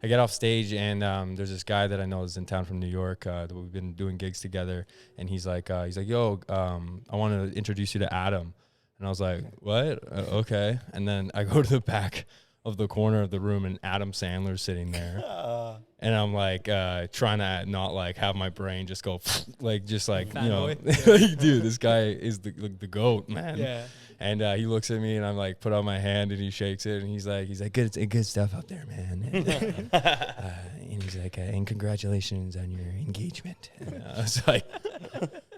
I get off stage, and there's this guy that I know is in town from New York that we've been doing gigs together, and he's like, yo, I want to introduce you to Adam. And I was like, what? Okay. And then I go to the back of the corner of the room, and Adam Sandler's sitting there. And I'm like trying to not like have my brain just go like, just like, you know, like, dude, this guy is the GOAT, man. Yeah. And he looks at me, and I'm like, put out my hand, and he shakes it, and he's like, good stuff up there, man. And he's like, and congratulations on your engagement. And I was like,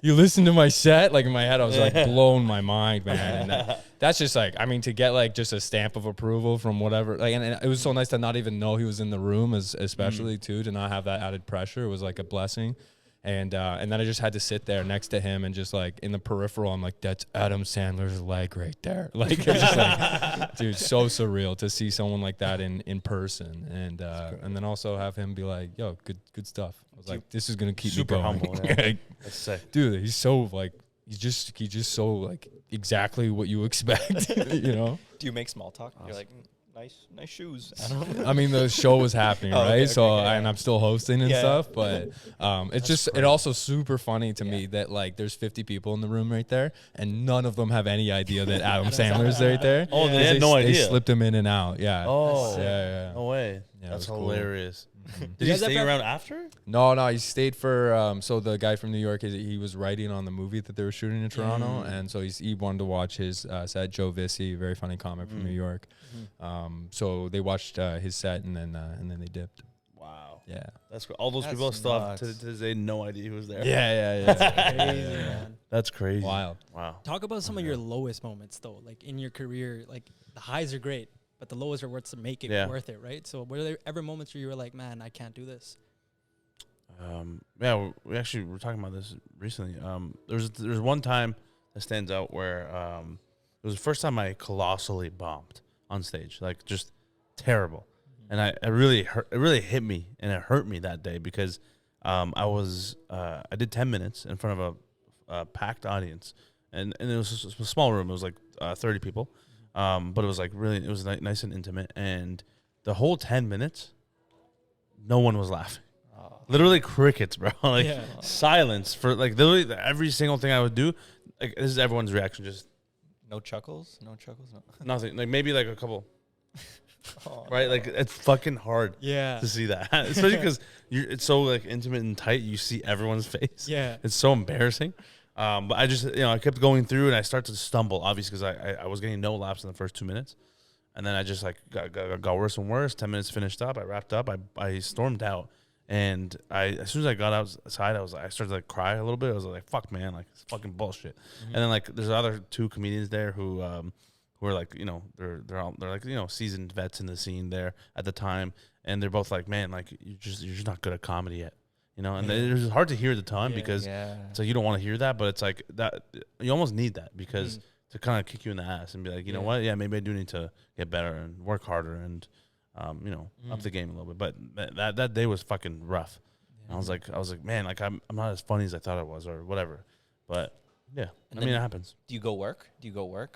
you listen to my set? Like in my head, I was like blown my mind, man. And that's just like, I mean, to get like just a stamp of approval from whatever, like, and it was so nice to not even know he was in the room, especially too, to not have that added pressure. It was like a blessing. And then I just had to sit there next to him, and just like in the peripheral, I'm like, that's Adam Sandler's leg right there. Like, it's just like, dude, so surreal to see someone like that in person. And then also have him be like, yo, good stuff. I was like, this is going to keep super me going. humble. Yeah. Like, That's sick. dude, he's so like, he's just so like exactly what you expect, you know? Do you make small talk? Awesome. You're like, nice shoes. I mean, the show was happening, right? Okay, so, okay, and I'm still hosting and stuff, but it's just, it also super funny to me that like there's 50 people in the room right there, and none of them have any idea that Adam Sandler's right there. Oh, they had no idea. They slipped him in and out. Yeah. Oh, yeah. No way. Yeah, that's cool. hilarious. Did he stay around after? No, he stayed for, so the guy from New York, he was writing on the movie that they were shooting in Toronto, and so he wanted to watch his set, Joe Vissi, very funny comic from New York. So they watched his set, and then they dipped. Wow. Yeah. That's all those people still have to this day no idea who was there. Yeah. That's crazy, man. That's crazy. Wild. Wow. Talk about some of your lowest moments though, like in your career. Like the highs are great, but the lows are what's to make it worth it, right? So were there ever moments where you were like, man, I can't do this? Yeah, we actually were talking about this recently. There's one time that stands out where it was the first time I colossally bombed on stage, like just terrible, and it really hit me, and it hurt me that day because I did 10 minutes in front of a packed audience, and it was just a small room. It was like 30 people, but it was like it was nice and intimate, and the whole 10 minutes, no one was laughing. Literally crickets, bro. Like silence for like literally every single thing I would do. Like this is everyone's reaction, just no chuckles, no. nothing. Like maybe like a couple. Right, like it's fucking hard. To see that, especially because it's so like intimate and tight. You see everyone's face. Yeah, it's so embarrassing. But I just I kept going through, and I started to stumble, obviously, because I was getting no laughs in the first 2 minutes, and then I just like got worse and worse. 10 minutes finished up. I wrapped up. I stormed out. And as soon as I got outside, I started to like cry a little bit. I was like, "Fuck, man, like it's fucking bullshit." And then like there's other two comedians there who are like they're like seasoned vets in the scene there at the time, and they're both like, "Man, like you're just not good at comedy yet," And it was hard to hear at the time because it's like you don't want to hear that, but it's like that you almost need that because to kind of kick you in the ass and be like, you know what, maybe I do need to get better and work harder and. Up the game a little bit, but that day was fucking rough. I was like, man, like I'm not as funny as I thought I was, or whatever. But yeah, I mean, it happens. Do you go work?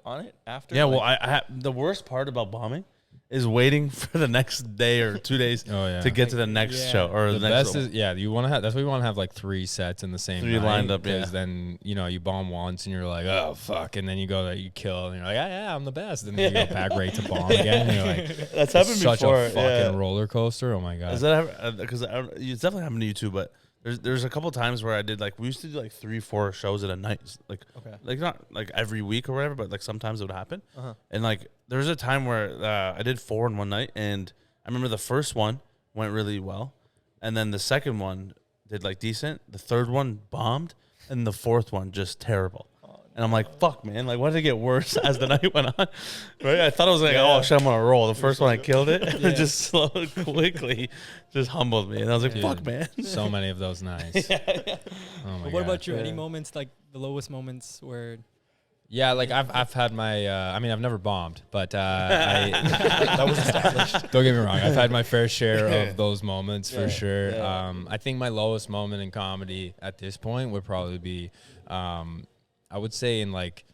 on it after? Yeah, well, I the worst part about bombing is waiting for the next day or 2 days to get to the next show or the next. Best is you want to have. That's why you want to have like 3 sets in the same. 3 night, lined up, because then you bomb once and you're like, oh fuck, and then you go there, you kill, and you're like, yeah, I'm the best, and then you go back right to bomb again. And you're like, that's happened such before. Such a fucking roller coaster. Oh my god. Is that because it's definitely happened to you too? But There's a couple times where I did like we used to do like 3-4 shows at a night, like not like every week or whatever, but like sometimes it would happen. And like there was a time where I did 4 in one night, and I remember the first one went really well, and then the second one did like decent, the third one bombed, and the fourth one just terrible. And I'm like, fuck, man. Like, why did it get worse as the night went on? Right? I thought I was like, oh, shit, I'm on a roll. The first one, I killed it. And it just slowly, quickly just humbled me. And I was like, Dude, fuck, man. So many of those nights. Oh, my But what about you? Any moments, like the lowest moments where... Yeah, like I've had my, I mean, I've never bombed, but That was established. don't get me wrong. I've had my fair share of those moments for sure. Yeah. I think my lowest moment in comedy at this point would probably be, I would say in like,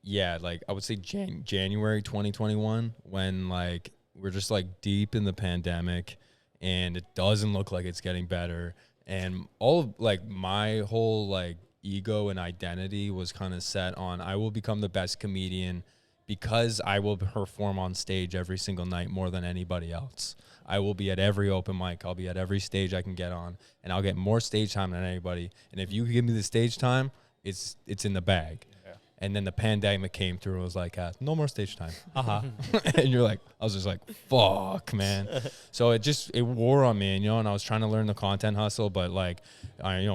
like I would say January 2021, when like we're just like deep in the pandemic and it doesn't look like it's getting better. And all of, like my whole like ego and identity was kind of set on I will become the best comedian because I will perform on stage every single night more than anybody else. I will be at every open mic. I'll be at every stage I can get on, and I'll get more stage time than anybody. And if you give me the stage time, it's in the bag. Yeah. And then the pandemic came through and was like, no more stage time. And you're like, I was just like, fuck, man. So it wore on me, and I was trying to learn the content hustle, but like,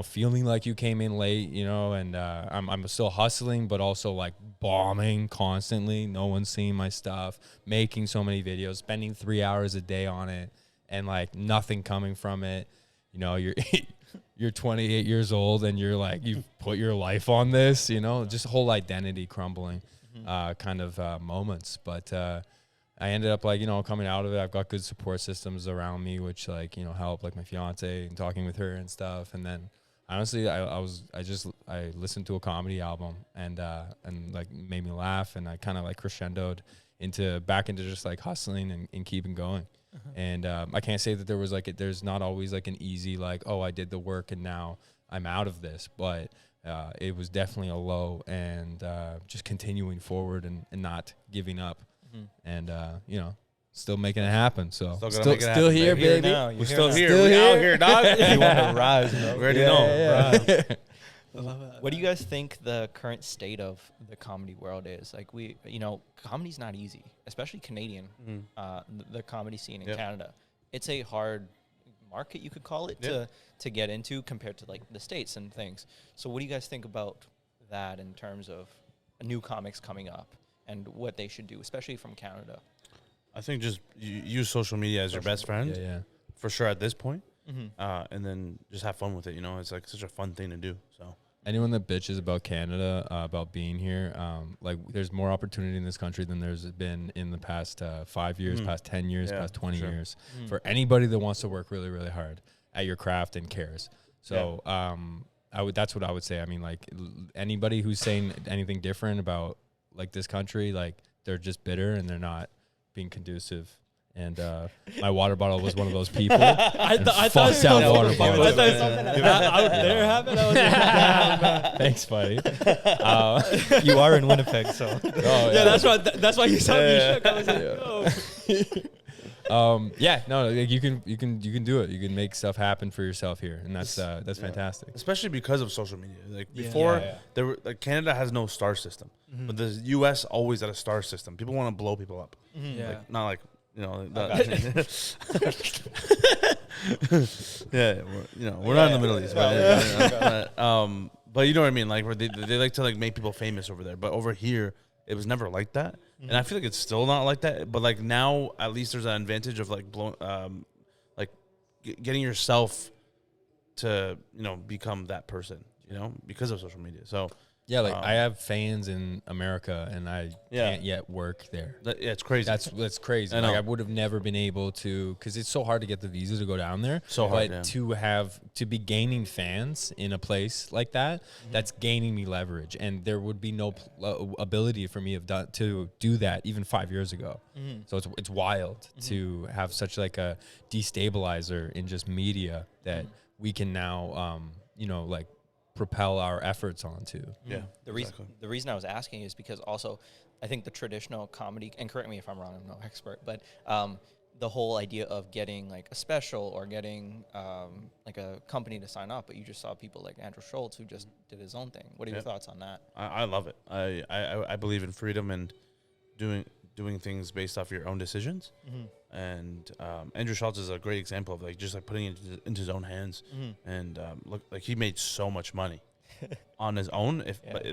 feeling like you came in late, and I'm still hustling, but also like bombing constantly. No one's seeing my stuff, making so many videos, spending 3 hours a day on it, and like nothing coming from it. You're 28 years old and you're like, you've put your life on this, just whole identity crumbling kind of moments. But I ended up like, coming out of it. I've got good support systems around me, which like, help, like my fiance and talking with her and stuff. And then honestly, I listened to a comedy album and like made me laugh. And I kind of like crescendoed back into just like hustling and keeping going. And I can't say that there was like there's not always like an easy like, oh, I did the work and now I'm out of this, but it was definitely a low, and just continuing forward and not giving up, and still making it happen. So still here, baby. We're still here. We out here, dog. You want to rise, bro. We already know. Yeah. What do you guys think the current state of the comedy world is? Like comedy's not easy, especially Canadian, the comedy scene in Canada. It's a hard market, you could call it, to get into compared to like the States and things. So what do you guys think about that in terms of new comics coming up and what they should do, especially from Canada? I think just use social media as your best friend. Yeah. For sure at this point. And then just have fun with it. It's like such a fun thing to do. So anyone that bitches about Canada, about being here, like there's more opportunity in this country than there's been in the past 5 years, past 10 years, past 20 years for anybody that wants to work really, really hard at your craft and cares. So that's what I would say. I mean, like anybody who's saying anything different about like this country, like they're just bitter and they're not being conducive. And my water bottle was one of those people. I thought that water bottle. I thought something out there happened. I was like, damn. Thanks, buddy. You are in Winnipeg, so that's why you saw me shook. I was like, oh. Like you can do it. You can make stuff happen for yourself here, and that's fantastic. Especially because of social media. Like before, there were like Canada has no star system, but the U.S. always had a star system. People want to blow people up. Like, not like. We're not in the Middle East, but you know what I mean. Like, where they like to like make people famous over there, but over here it was never like that, and I feel like it's still not like that. But like now, at least there's an advantage of like getting yourself to become that person, because of social media. So. Yeah, like I have fans in America, and I can't yet work there. It's crazy. That's crazy. I would have never been able to, because it's so hard to get the visa to go down there. So hard, but to be gaining fans in a place like that, that's gaining me leverage, and there would be no ability for me to do that even 5 years ago. So it's wild to have such like a destabilizer in just media that we can now, like. Propel our efforts onto. The reason I was asking is because also I think the traditional comedy, and correct me if I'm wrong, I'm no expert, but the whole idea of getting like a special or getting like a company to sign up, but you just saw people like Andrew Schultz who just did his own thing. What are your thoughts on that? I love it. I believe in freedom and doing things based off your own decisions. And Andrew Schultz is a great example of like just like putting it into his own hands. And look, like he made so much money on his own,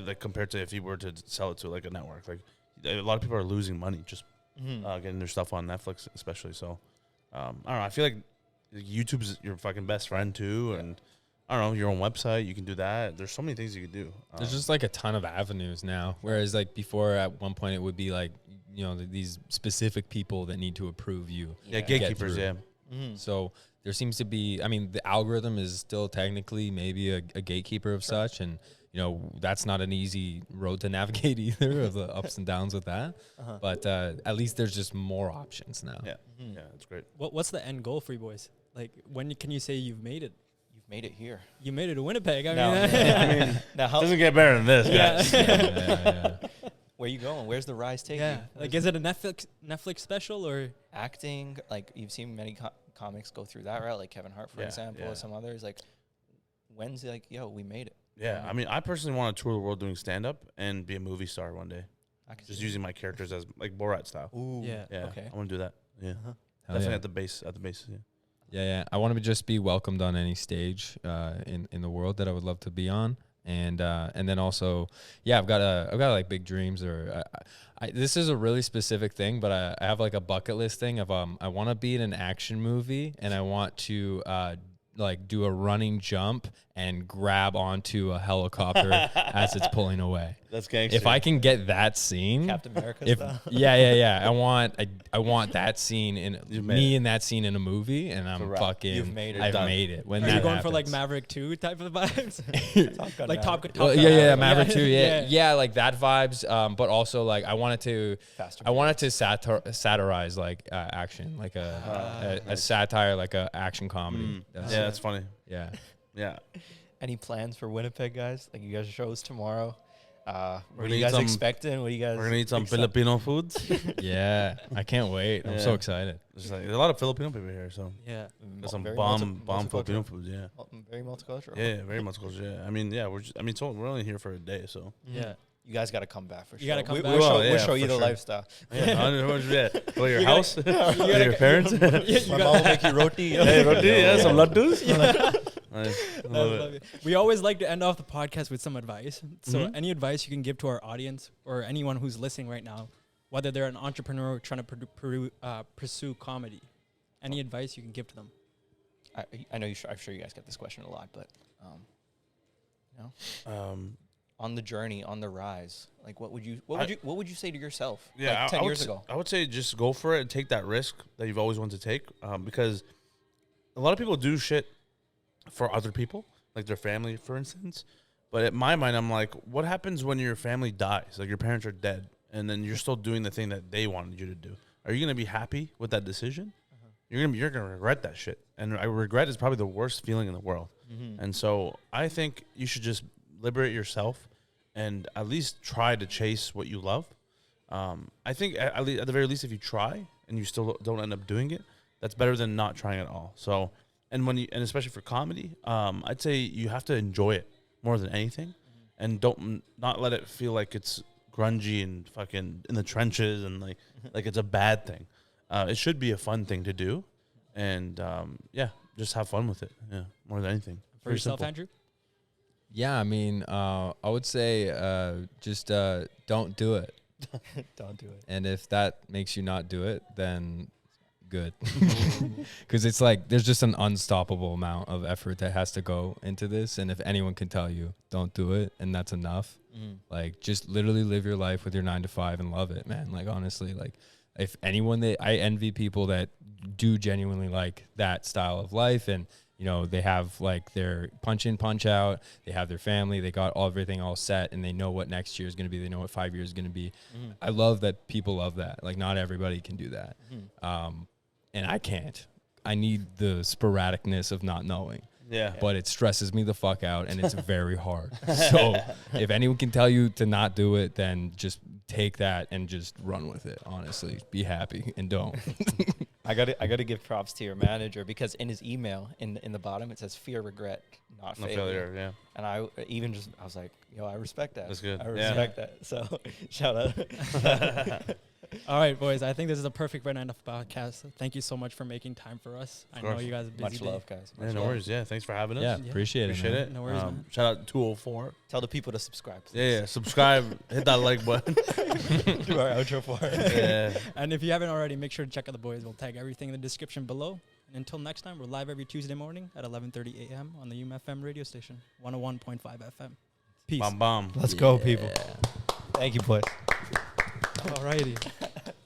like compared to if he were to sell it to like a network. Like a lot of people are losing money just getting their stuff on Netflix, especially. So I don't know. I feel like YouTube's your fucking best friend too, and I don't know, your own website, you can do that. There's so many things you can do. There's just like a ton of avenues now. Whereas like before, at one point, it would be like, you know, these specific people that need to approve you. Yeah, gatekeepers. Yeah. So there seems to be, I mean, the algorithm is still technically maybe a gatekeeper of such, and you know that's not an easy road to navigate either, of the ups and downs with that. But at least there's just more options now. Yeah, yeah, that's great. What's the end goal for you boys? Like, when can you say you've made it? You've made it here. You made it to Winnipeg. I Now- mean, I mean, Now, how, doesn't get better than this. yeah. Guys. where you going? Where's the rise taking Yeah. you? Like, is it a Netflix special or? Acting, like you've seen many comics go through that route, like Kevin Hart, for example, or some others. Like, when's like, yo, we made it? Yeah, I mean, I personally want to tour the world doing stand-up and be a movie star one day. I can Just see using my characters as like Borat style. Ooh. Yeah. Yeah, Okay. I want to do that. Yeah, Hell definitely yeah. at the base. Yeah. Yeah. I want to just be welcomed on any stage in the world that I would love to be on, and then also, yeah, I've got like big dreams. Or this is a really specific thing, but I have like a bucket list thing of I want to be in an action movie, and I want to like do a running jump and grab onto a helicopter as it's pulling away. That's gangster. If I can get that scene, Captain America if style. yeah, I want that scene You've in made me it. in that scene in a movie, and I'm Correct. fucking. You've made it. I've Done. made it. When Are that you going for like happens. Maverick 2 type of vibes? Top Gun like Top Maverick. Gun. Well, Top yeah, Gun yeah, Maverick 2, yeah. yeah, like that vibes. But also like I wanted to Faster. satirize like action, like a satire, like a action comedy. Yeah, that's funny. yeah. Yeah, Any plans for Winnipeg, guys? Like, you guys shows tomorrow. What are gonna you eat guys some- expecting? What do you guys? we're gonna eat some excited? Filipino foods. Yeah, I can't wait. I'm so Yeah. excited. There's like there's a lot of Filipino people here, so Yeah. there's some Very bomb multicultural. Filipino foods. Yeah, Very multicultural. yeah, very much close. Yeah, I mean, yeah, so we're only here for a day, so Yeah. You guys got to come back for sure. You gotta come back. We'll show, Yeah, we'll show for you the sure. lifestyle. yeah, for your You house, gotta- for your parents. My mom will make you roti. Hey, roti, yeah, some laddus. Nice. I Love love it. it. We always like to end off the podcast with some advice. So, Mhm. any advice you can give to our audience or anyone who's listening right now, whether they're an entrepreneur trying to pursue comedy, any advice you can give to them? I know I'm sure you guys get this question a lot, but on the journey, on the rise, like what would you say to yourself? Yeah, like 10 I would years say, ago. I would say just go for it and take that risk that you've always wanted to take, because a lot of people do shit for other people, like their family, for instance. But in my mind, I'm like, what happens when your family dies? Like your parents are dead, and then you're still doing the thing that they wanted you to do. Are you gonna be happy with that decision? You're gonna regret that shit, and regret is probably the worst feeling in the world. And so I think you should just liberate yourself and at least try to chase what you love. I think at the very least, if you try and you still don't end up doing it, that's better than not trying at all. So, and especially for comedy, I'd say you have to enjoy it more than anything, and not let it feel like it's grungy and fucking in the trenches and like it's a bad thing. It should be a fun thing to do, and yeah, just have fun with it. Yeah, more than anything. For Very yourself, simple. Andrew? Yeah, I mean, I would say just don't do it. Don't do it. And if that makes you not do it, then good. Because it's like there's just an unstoppable amount of effort that has to go into this. And if anyone can tell you, don't do it, and that's enough, like just literally live your life with your 9 to 5 and love it, man. Like honestly, like if anyone I envy people that do genuinely like that style of life, and you know, they have like their punch in, punch out, they have their family, they got everything all set, and they know what next year is going to be, they know what 5 years is going to be. I love that people love that. Like not everybody can do that. And I can't. I need the sporadicness of not knowing. Yeah. But it stresses me the fuck out, and it's very hard. So if anyone can tell you to not do it, then just take that and just run with it. Honestly, be happy and don't. I gotta give props to your manager, because in his email, in the bottom, it says fear, regret, not No failure. failure. Yeah. And I was like, yo, I respect that. That's good. I Yeah. respect that. So shout out. All right, boys. I think this is a perfect way to end off the podcast. Thank you so much for making time for us. I know course. you guys are busy. Much day. love, guys. Yeah, Much no love. worries. Yeah, thanks for having us. Yeah, Yeah. appreciate it. Appreciate man. it. No worries, man. Shout out 204. Tell the people to subscribe. Please. Yeah, subscribe, hit that like button. Do our outro for it. Yeah. And if you haven't already, make sure to check out the boys. We'll tag everything in the description below. And until next time, we're live every Tuesday morning at 11:30 a.m. on the UMFM radio station, 101.5 FM. Peace. Bam bam. Let's go, people. Thank you, boys. Alrighty.